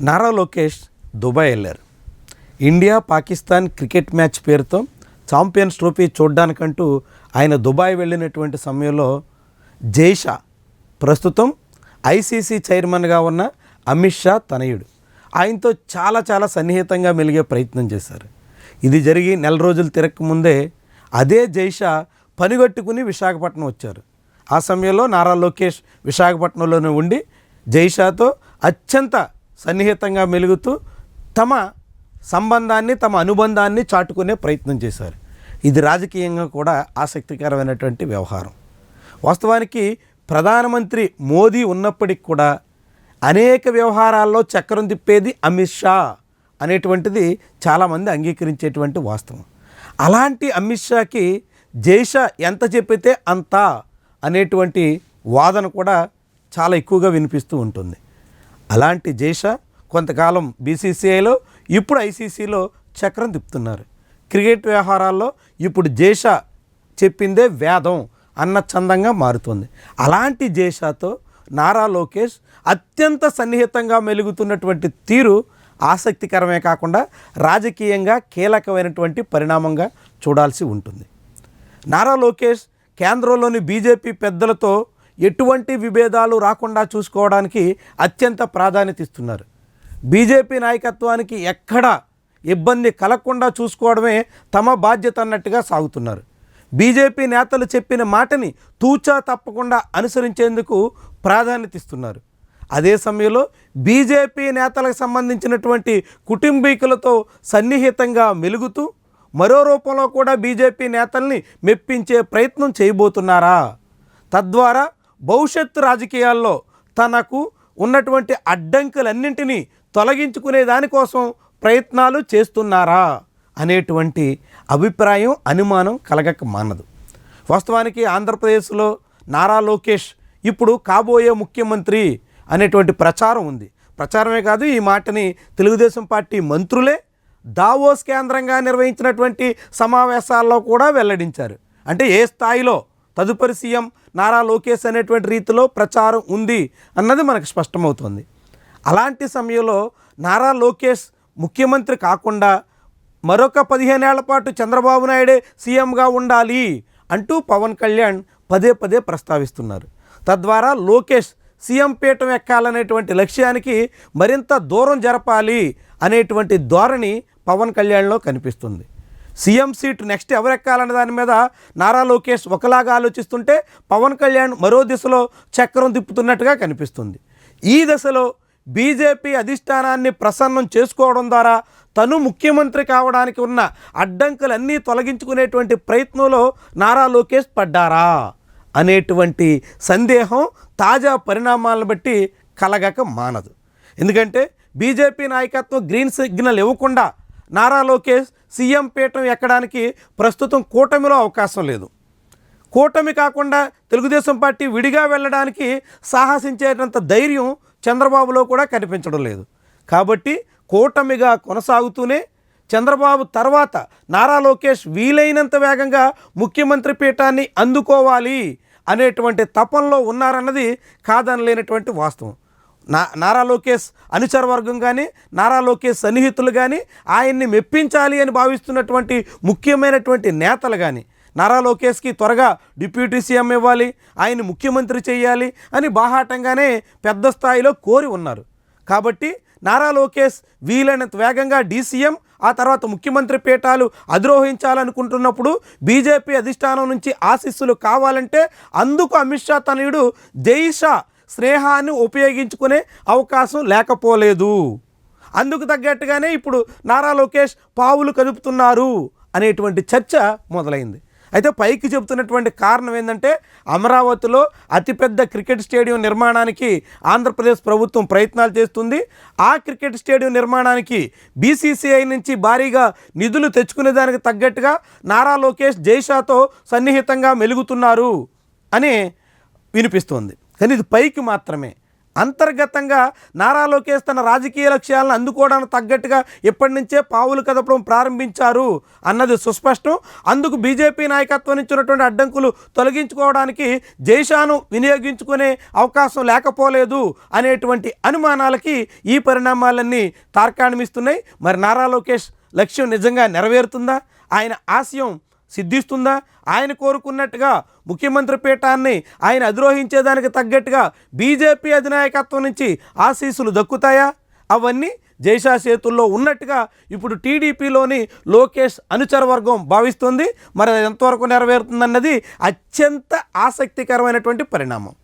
Nara Lokesh Dubai వెళ్ళారు. India Pakistan cricket match పేరుతో champions trophy చూడ్డానికంటూ ఆయన దుబాయ్ వెళ్ళినటువంటి సమయంలో జైషా ప్రస్తుతం ఐసీసీ చైర్మన్గా ఉన్న అమిత్ షా తనయుడు ఆయనతో చాలా సన్నిహితంగా మెలిగే ప్రయత్నం చేశారు. ఇది జరిగి నెల రోజులు తిరగకముందే అదే జైషా పనిగట్టుకుని విశాఖపట్నం వచ్చారు. ఆ సమయంలో నారా లోకేష్ విశాఖపట్నంలోనే ఉండి జైషాతో అత్యంత సన్నిహితంగా మెలుగుతూ తమ సంబంధాన్ని తమ అనుబంధాన్ని చాటుకునే ప్రయత్నం చేశారు. ఇది రాజకీయంగా కూడా ఆసక్తికరమైనటువంటి వ్యవహారం. వాస్తవానికి ప్రధానమంత్రి మోదీ ఉన్నప్పటికి కూడా అనేక వ్యవహారాల్లో చక్రం తిప్పేది అమిత్ షా అనేటువంటిది చాలామంది అంగీకరించేటువంటి వాస్తవం. అలాంటి అమిత్ షాకి జైషా ఎంత చెప్పితే అంత అనేటువంటి వాదన కూడా చాలా ఎక్కువగా వినిపిస్తూ ఉంటుంది. అలాంటి జైషా కొంతకాలం బీసీసీఐలో ఇప్పుడు ఐసీసీలో చక్రం తిప్పుతున్నారు. క్రికెట్ వ్యవహారాల్లో ఇప్పుడు జైషా చెప్పిందే వేదం అన్న చందంగా మారుతుంది. అలాంటి జైషాతో నారా లోకేష్ అత్యంత సన్నిహితంగా మెలుగుతున్నటువంటి తీరు ఆసక్తికరమే కాకుండా రాజకీయంగా కీలకమైనటువంటి పరిణామంగా చూడాల్సి ఉంటుంది. నారా లోకేష్ కేంద్రంలోని బీజేపీ పెద్దలతో ఎటువంటి విభేదాలు రాకుండా చూసుకోవడానికి అత్యంత ప్రాధాన్యత ఇస్తున్నారు. బీజేపీ నాయకత్వానికి ఎక్కడ ఇబ్బంది కలగకుండా చూసుకోవడమే తమ బాధ్యత అన్నట్టుగా సాగుతున్నారు. బీజేపీ నేతలు చెప్పిన మాటని తూచా తప్పకుండా అనుసరించేందుకు ప్రాధాన్యత ఇస్తున్నారు. అదే సమయంలో బీజేపీ నేతలకు సంబంధించినటువంటి కుటుంబీకులతో సన్నిహితంగా మెలుగుతూ మరో రూపంలో కూడా బీజేపీ నేతల్ని మెప్పించే ప్రయత్నం చేయబోతున్నారా? తద్వారా భవిష్యత్తు రాజకీయాల్లో తనకు ఉన్నటువంటి అడ్డంకులన్నింటినీ తొలగించుకునే దానికోసం ప్రయత్నాలు చేస్తున్నారా అనేటువంటి అభిప్రాయం అనుమానం కలగక మానదు. వాస్తవానికి ఆంధ్రప్రదేశ్లో నారా లోకేష్ ఇప్పుడు కాబోయే ముఖ్యమంత్రి అనేటువంటి ప్రచారం ఉంది. ప్రచారమే కాదు, ఈ మాటని తెలుగుదేశం పార్టీ మంత్రులే దావోస్ కేంద్రంగా నిర్వహించినటువంటి సమావేశాల్లో కూడా వెల్లడించారు. అంటే ఏ స్థాయిలో తదుపరి సీఎం నారా లోకేష్ అనేటువంటి రీతిలో ప్రచారం ఉంది అన్నది మనకు స్పష్టమవుతుంది. అలాంటి సమయంలో నారా లోకేష్ ముఖ్యమంత్రి కాకుండా మరొక 15 ఏళ్ల పాటు చంద్రబాబు నాయుడే సీఎంగా ఉండాలి అంటూ పవన్ కళ్యాణ్ పదే ప్రస్తావిస్తున్నారు. తద్వారా లోకేష్ సీఎం పీఠం ఎక్కాలనేటువంటి లక్ష్యానికి మరింత దూరం జరపాలి అనేటువంటి ధోరణి పవన్ కళ్యాణ్లో కనిపిస్తుంది. సీఎం సీట్ నెక్స్ట్ ఎవరు ఎక్కాలనే దాని మీద నారా లోకేష్ ఒకలాగా ఆలోచిస్తుంటే పవన్ కళ్యాణ్ మరో దిశలో చక్రం తిప్పుతున్నట్టుగా కనిపిస్తుంది. ఈ దశలో బీజేపీ అధిష్టానాన్ని ప్రసన్నం చేసుకోవడం ద్వారా తను ముఖ్యమంత్రి కావడానికి ఉన్న అడ్డంకులన్నీ తొలగించుకునేటువంటి ప్రయత్నంలో నారా లోకేష్ పడ్డారా అనేటువంటి సందేహం తాజా పరిణామాలను బట్టి కలగక మానదు. ఎందుకంటే బీజేపీ నాయకత్వం గ్రీన్ సిగ్నల్ ఇవ్వకుండా నారా లోకేష్ సీఎం పీఠం ఎక్కడానికి ప్రస్తుతం కూటమిలో అవకాశం లేదు. కూటమి కాకుండా తెలుగుదేశం పార్టీ విడిగా వెళ్ళడానికి సాహసించేటంత ధైర్యం చంద్రబాబులో కూడా కనిపించడం లేదు. కాబట్టి కూటమిగా కొనసాగుతూనే చంద్రబాబు తర్వాత నారా లోకేష్ వీలైనంత వేగంగా ముఖ్యమంత్రి పీఠాన్ని అందుకోవాలి అనేటువంటి తపనలో ఉన్నారన్నది కాదనలేనటువంటి వాస్తవం. నారా లోకేష్ అనుచర వర్గం కానీ నారా లోకేష్ సన్నిహితులు కానీ ఆయన్ని మెప్పించాలి అని భావిస్తున్నటువంటి ముఖ్యమైనటువంటి నేతలు కానీ నారా లోకేష్కి త్వరగా డిప్యూటీ సీఎం ఇవ్వాలి, ఆయన్ని ముఖ్యమంత్రి చేయాలి అని బాహాటంగానే పెద్ద స్థాయిలో కోరి ఉన్నారు. కాబట్టి నారా లోకేష్ వీలైనంత వేగంగా డీసీఎం ఆ తర్వాత ముఖ్యమంత్రి పీఠాలు అధిరోహించాలనుకుంటున్నప్పుడు బీజేపీ అధిష్టానం నుంచి ఆశీస్సులు కావాలంటే అందుకు అమిత్ షా తనయుడు జైషా స్నేహాన్ని ఉపయోగించుకునే అవకాశం లేకపోలేదు. అందుకు తగ్గట్టుగానే ఇప్పుడు నారా లోకేష్ పావులు కదుపుతున్నారు అనేటువంటి చర్చ మొదలైంది. అయితే పైకి చెబుతున్నటువంటి కారణం ఏంటంటే అమరావతిలో అతిపెద్ద క్రికెట్ స్టేడియం నిర్మాణానికి ఆంధ్రప్రదేశ్ ప్రభుత్వం ప్రయత్నాలు చేస్తుంది. ఆ క్రికెట్ స్టేడియం నిర్మాణానికి బీసీసీఐ నుంచి భారీగా నిధులు తెచ్చుకునే దానికి తగ్గట్టుగా నారా లోకేష్ జైషాతో సన్నిహితంగా మెలుగుతున్నారు అని వినిపిస్తోంది. కానీ ఇది పైకి మాత్రమే. అంతర్గతంగా నారా లోకేష్ తన రాజకీయ లక్ష్యాలను అందుకోవడానికి తగ్గట్టుగా ఇప్పటి నుంచే పావులు కదపడం ప్రారంభించారు అన్నది సుస్పష్టం. అందుకు బీజేపీ నాయకత్వం నుంచి ఉన్నటువంటి అడ్డంకులు తొలగించుకోవడానికి జైషాను వినియోగించుకునే అవకాశం లేకపోలేదు అనేటువంటి అనుమానాలకి ఈ పరిణామాలన్నీ తార్కాణమిస్తున్నాయి. మరి నారా లోకేష్ లక్ష్యం నిజంగా నెరవేరుతుందా? ఆయన ఆశయం సిద్ధిస్తుందా? ఆయన కోరుకున్నట్టుగా ముఖ్యమంత్రి పీఠాన్ని ఆయన అధిరోహించేదానికి తగ్గట్టుగా బీజేపీ అధినాయకత్వం నుంచి ఆశీస్సులు దక్కుతాయా? అవన్నీ జైషా చేతుల్లో ఉన్నట్టుగా ఇప్పుడు టీడీపీలోని లోకేష్ అనుచర వర్గం భావిస్తుంది. మరి అది ఎంతవరకు నెరవేరుతుందన్నది అత్యంత ఆసక్తికరమైనటువంటి పరిణామం.